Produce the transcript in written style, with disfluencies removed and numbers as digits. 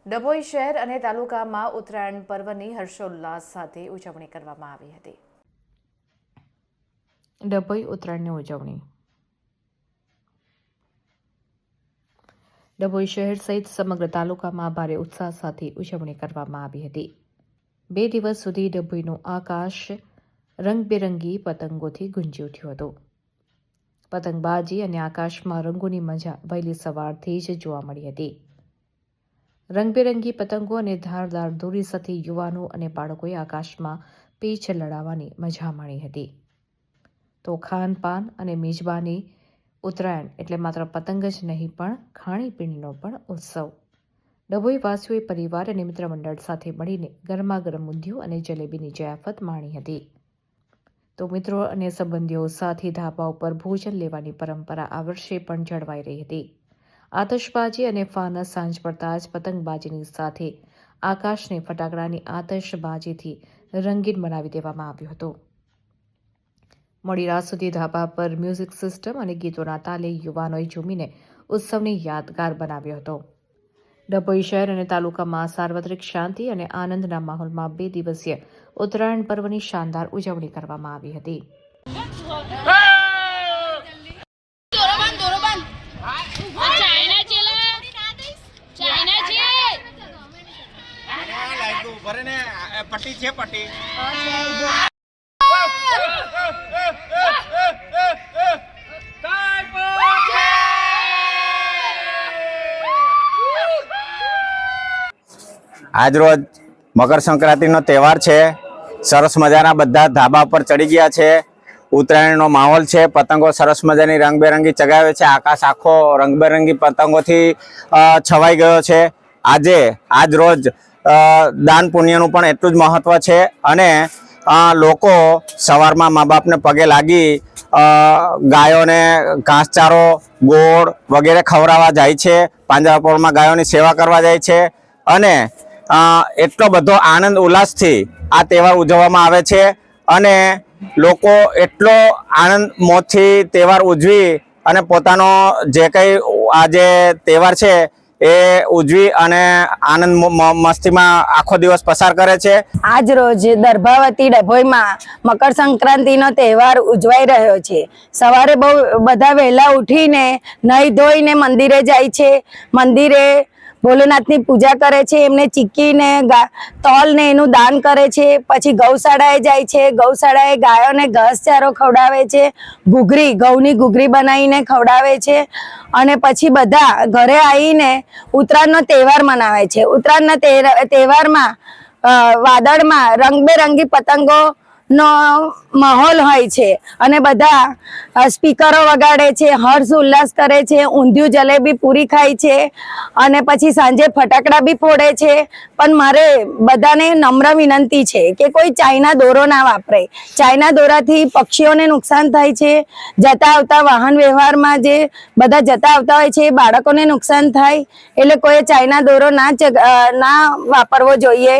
ડભોઈ શહેર અને તાલુકામાં ઉત્તરાયણ પર્વની હર્ષોલ્લાસ સાથે ઉજવણી કરવામાં આવી હતી। ડભોઈ ઉત્તરાયણની ઉજવણી। ડભોઈ શહેર સહિત સમગ્ર તાલુકામાં ભારે ઉત્સાહ સાથે ઉજવણી કરવામાં આવી હતી। 2 દિવસ સુધી ડભોઈનું આકાશ રંગબેરંગી પતંગોથી ગુંજી ઉઠ્યું હતું। પતંગબાજી અને આકાશમાં રંગોની મજા વહેલી સવારથી જ જોવા મળી હતી। રંગબેરંગી પતંગો અને ધારદાર દોરી સાથે યુવાનો અને બાળકોએ આકાશમાં પીંછ લડાવવાની મજા માણી હતી। તો ખાનપાન અને મેજબાની ઉત્તરાયણ એટલે માત્ર પતંગ જ નહીં પણ ખાણીપીણીનો પણ ઉત્સવ। ડભોઈ વાસીઓએ પરિવાર અને મિત્ર મંડળ સાથે મળીને ગરમાગરમ ઊંધિયું અને જલેબીની જયાફત માણી હતી। તો મિત્રો અને સંબંધીઓ સાથે ધાબા ઉપર ભોજન લેવાની પરંપરા આ વર્ષે પણ જળવાઈ રહી હતી। આતશબાજી અને ફાનસ સાંજ પડતા જ પતંગબાજીની સાથે આકાશને ફટાકડાની આતશબાજીથી રંગીન બનાવી દેવામાં આવ્યું હતું। મોડી રાત સુધી ધાબા પર મ્યુઝિક સિસ્ટમ અને ગીતોના તાલે યુવાનોએ ઝૂમીને ઉત્સવને યાદગાર બનાવ્યો હતો। ડભોઈ શહેર અને તાલુકામાં સાર્વત્રિક શાંતિ અને આનંદના માહોલમાં 2 દિવસીય ઉત્તરાયણ પર્વની શાનદાર ઉજવણી કરવામાં આવી હતી। પટ્ટી છે પટ્ટી આજરોજ મકર સંક્રાંતિનો તહેવાર છે। સરસ મજાના બધા ધાબા પર ચડી ગયા છે। ઉત્તરાયણનો માહોલ છે। પતંગો સરસ મજાની રંગબેરંગી ચગાવે છે। આકાશ આખો રંગબેરંગી પતંગોથી છવાઈ ગયો છે। આજ રોજ દાન પુણ્યનું પણ એટલું જ મહત્વ છે અને લોકો સવારમાં મા બાપને પગે લાગી ગાયોને ઘાસચારો ગોળ વગેરે ખવડાવવા જાય છે। પાંજરાપોળમાં ગાયોની સેવા કરવા જાય છે અને એટલો બધો આનંદ ઉલ્લાસથી આ તહેવાર ઉજવવામાં આવે છે અને લોકો એટલો આનંદ મોજથી તહેવાર ઉજવી અને પોતાનો જે કંઈ આ જે તહેવાર છે એ ઉજવી અને આનંદ મસ્તીમાં આખો દિવસ પસાર કરે છે। આજ રોજ દર્ભાવતી ડભોઈમાં મકર સંક્રાંતિનો તહેવાર ઉજવાઈ રહ્યો છે। સવારે બહુ બધા વહેલા ઉઠીને નાહી ધોઈને મંદિરે જાય છે। મંદિરે ભોલેનાથની પૂજા કરે છે। એમને ચીકીને તલને એનું દાન કરે છે। પછી ગૌશાળાએ જાય છે। ગૌશાળાએ ગાયોને ઘાસચારો ખવડાવે છે। ઘઉંની ઘૂઘરી બનાવીને ખવડાવે છે અને પછી બધા ઘરે આવીને ઉત્તરાયણનો તહેવાર મનાવે છે। ઉત્તરાયણના તહેવારમાં વાદળમાં રંગબેરંગી પતંગો નો માહોલ હોય છે અને બધા સ્પીકરો વગાડે છે, હર્ષ ઉલ્લાસ કરે છે, ઊંધિયું જલેબી પૂરી ખાય છે અને પછી સાંજે ફટાકડા બી ફોડે છે। પણ મારે બધાને નમ્ર વિનંતી છે કે કોઈ ચાઇના દોરો ના વાપરે। ચાઇના દોરાથી પક્ષીઓને નુકસાન થાય છે। જતા આવતા વાહન વ્યવહારમાં જે બધા જતા આવતા હોય છે એ બાળકોને નુકસાન થાય, એટલે કોઈ ચાઇના દોરો ના વાપરવો જોઈએ।